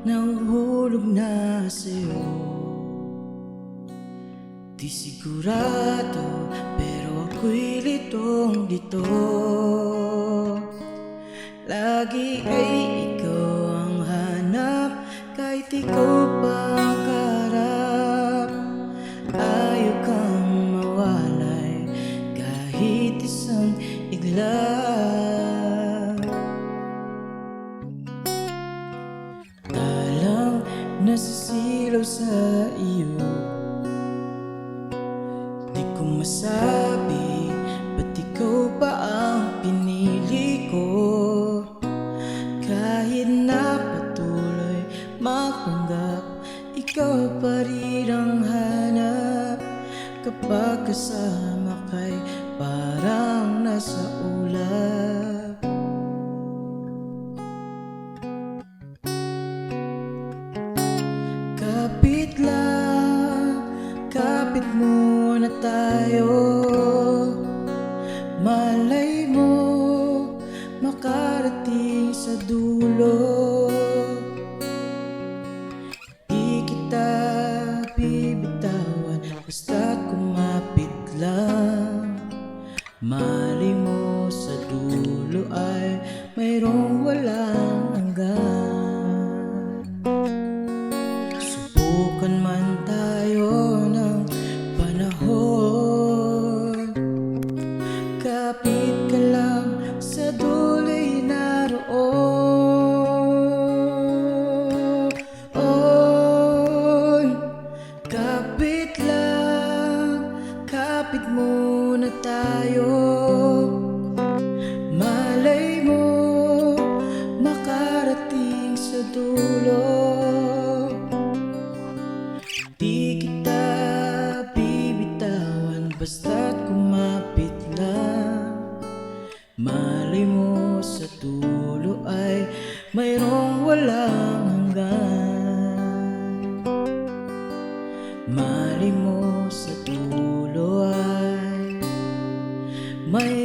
nahuhulog na sa'yo. Di sigurado pero ako'y litong-lito. Lagi ay ikaw ang hanap kahit ikaw pa ang kaharap. Ayaw kang mawalay kahit isang iglap. Talang nasisilaw sa iyo, di ko masabi ba't ikaw pa ang pinili ko. Kahit na patuloy magpanggap, ikaw pa rin ang hanap. Kapag kasama ka'y parang nasa ulap. Kapit lang, kapit muna tayo. Malay mo makarating sa dulo. Di kita bibitawan basta't kumapit lang. Malay mo sa dulo ay mayroong walang hanggan. Subukan man tayo ng panahon, kapit ka lang sa dulo'y naroon. Kapit lang, kapit muna tayo. Malay mo makarating sa dulo. Di kita bibitawan basta't kumapit lang. Malay mo sa dulo ay mayroong walang hanggan. Malay mo sa dulo ay may